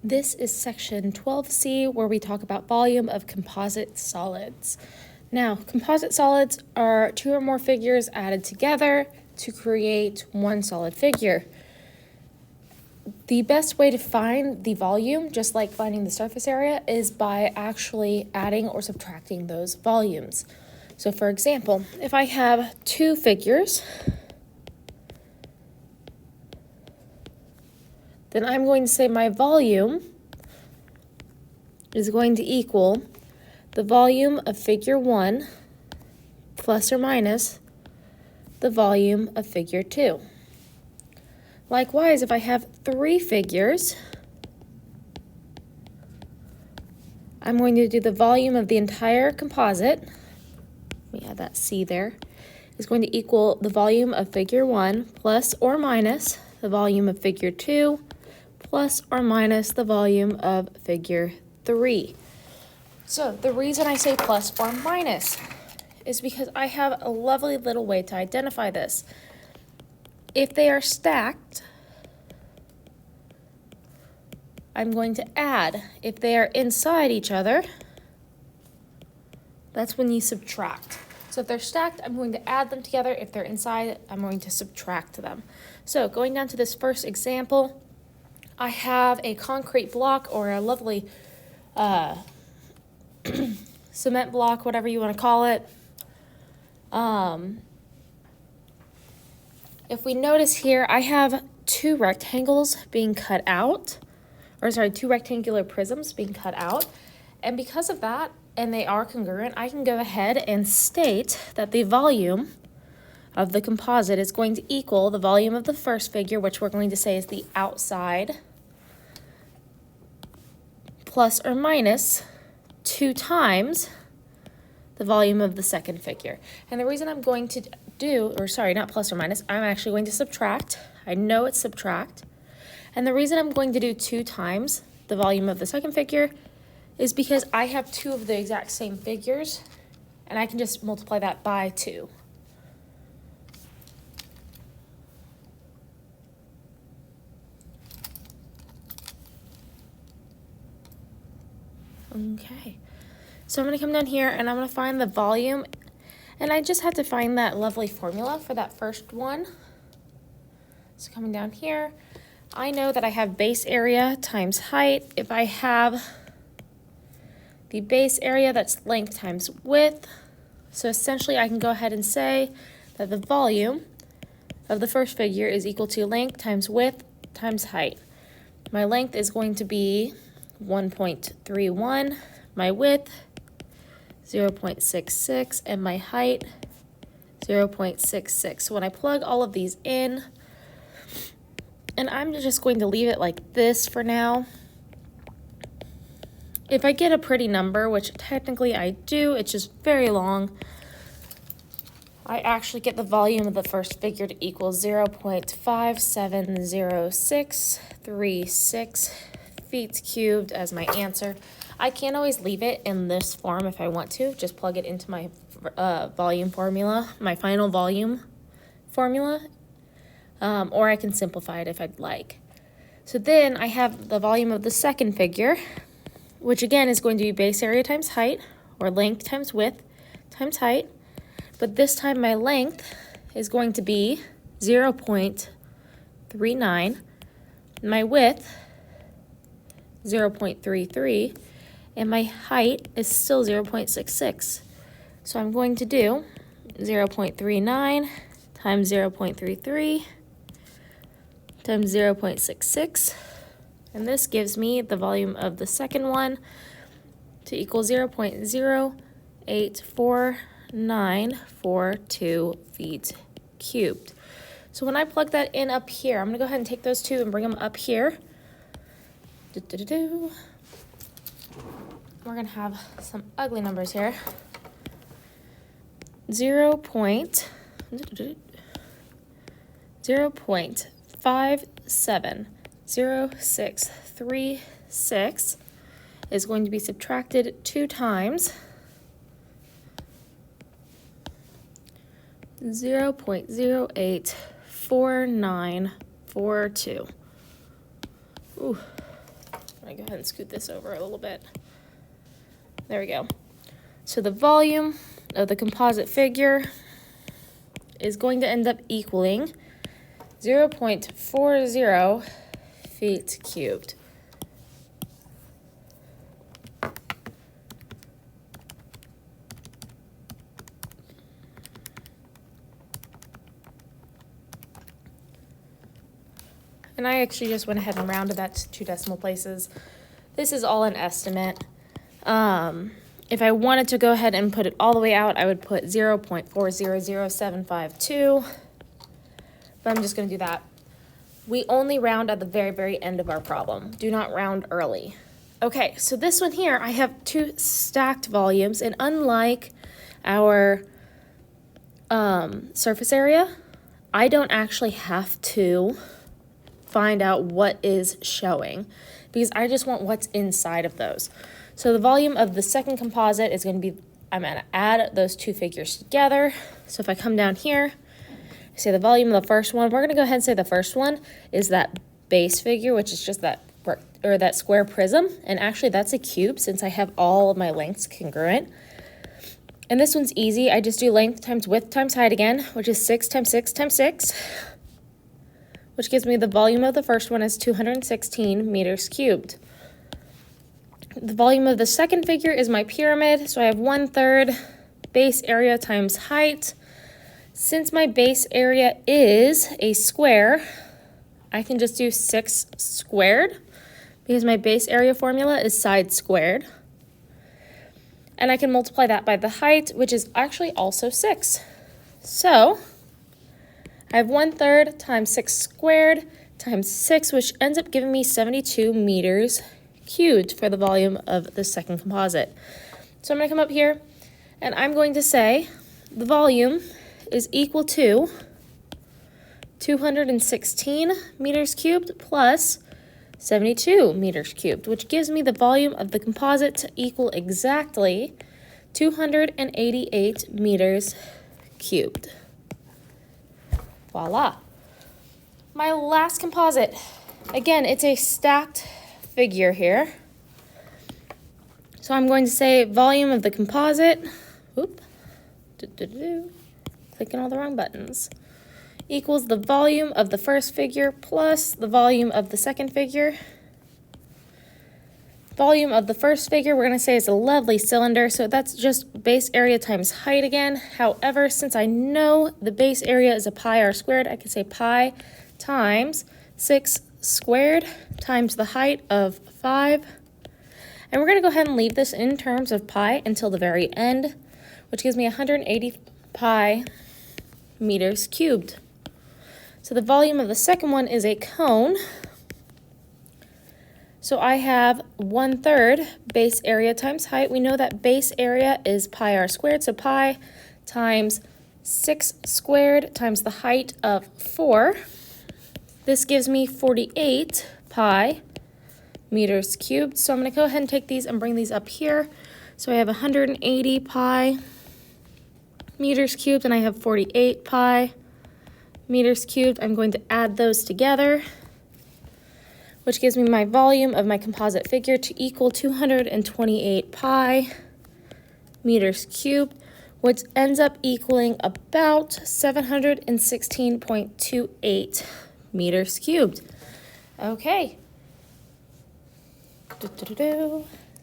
This is section 12C, where we talk about volume of composite solids. Now, composite solids are two or more figures added together to create one solid figure. The best way to find the volume, just like finding the surface area, is by actually adding or subtracting those volumes. So for example, if I have two figures, then I'm going to say my volume is going to equal the volume of figure 1 plus or minus the volume of figure 2. Likewise, if I have three figures, I'm going to do the volume of the entire composite, let me add that C there, is going to equal the volume of figure 1 plus or minus the volume of figure 2 plus or minus the volume of figure 3. So the reason I say plus or minus is because I have a lovely little way to identify this. If they are stacked, I'm going to add. If they are inside each other, that's when you subtract. So if they're stacked, I'm going to add them together. If they're inside, I'm going to subtract them. So going down to this first example, I have a concrete block or a lovely cement block, whatever you want to call it. If we notice here, I have two rectangles being cut out, two rectangular prisms being cut out. And because of that, and they are congruent, I can go ahead and state that the volume of the composite is going to equal the volume of the first figure, which we're going to say is the outside, plus or minus 2 times the volume of the second figure. And the reason I'm going to not plus or minus, I'm actually going to subtract. I know it's subtract. And the reason I'm going to do 2 times the volume of the second figure is because I have two of the exact same figures, and I can just multiply that by 2. Okay, so I'm going to come down here and I'm going to find the volume, and I just have to find that lovely formula for that first one. So coming down here, I know that I have base area times height. If I have the base area, that's length times width. So essentially I can go ahead and say that the volume of the first figure is equal to length times width times height. My length is going to be 1.31, my width 0.66, and my height 0.66. So when I plug all of these in, and I'm just going to leave it like this for now. If I get a pretty number, which technically I do, it's just very long, I actually get the volume of the first figure to equal 0.570636 feet cubed as my answer. I can always leave it in this form if I want to, just plug it into my volume formula, my final volume formula, or I can simplify it if I'd like. So then I have the volume of the second figure, which again is going to be base area times height, or length times width times height. But this time my length is going to be 0.39, my width 0.33, and my height is still 0.66. So I'm going to do 0.39 times 0.33 times 0.66. And this gives me the volume of the second one to equal 0.084942 feet cubed. So when I plug that in up here, I'm going to go ahead and take those two and bring them up here. We're going to have some ugly numbers here. 0.570636 is going to be subtracted 2 times 0.084942. Ooh. I'm going to go ahead and scoot this over a little bit. There we go. So the volume of the composite figure is going to end up equaling 0.40 feet cubed. And I actually just went ahead and rounded that to 2 decimal places. This is all an estimate. If I wanted to go ahead and put it all the way out, I would put 0.400752. But I'm just going to do that. We only round at the very, very end of our problem. Do not round early. Okay, so this one here, I have 2 stacked volumes, and unlike our surface area, I don't actually have to find out what is showing because I just want what's inside of those. So the volume of the second composite is going to be, I'm going to add those 2 figures together. So if I come down here, say the volume of the first one, we're going to go ahead and say the first one is that base figure, which is just that square prism. And actually that's a cube since I have all of my lengths congruent. And this one's easy. I just do length times width times height again, which is 6 times 6 times 6, which gives me the volume of the first one is 216 meters cubed. The volume of the second figure is my pyramid, so I have 1/3 base area times height. Since my base area is a square, I can just do 6 squared because my base area formula is side squared. And I can multiply that by the height, which is actually also 6. So I have 1/3 times 6 squared times 6, which ends up giving me 72 meters cubed for the volume of the second composite. So I'm going to come up here and I'm going to say the volume is equal to 216 meters cubed plus 72 meters cubed, which gives me the volume of the composite to equal exactly 288 meters cubed. Voila. My last composite. Again, it's a stacked figure here. So I'm going to say volume of the composite, clicking all the wrong buttons, equals the volume of the first figure plus the volume of the second figure. Volume of the first figure, we're going to say is a lovely cylinder, so that's just base area times height again. However, since I know the base area is a pi r squared, I can say pi times 6 squared times the height of 5. And we're going to go ahead and leave this in terms of pi until the very end, which gives me 180 pi meters cubed. So the volume of the second one is a cone. So I have 1/3 base area times height. We know that base area is pi r squared, so pi times 6 squared times the height of 4. This gives me 48 pi meters cubed. So I'm going to go ahead and take these and bring these up here. So I have 180 pi meters cubed and I have 48 pi meters cubed. I'm going to add those together, which gives me my volume of my composite figure to equal 228 pi meters cubed, which ends up equaling about 716.28 meters cubed. Okay.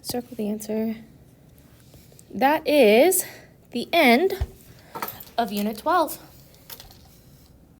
Circle the answer. That is the end of Unit 12.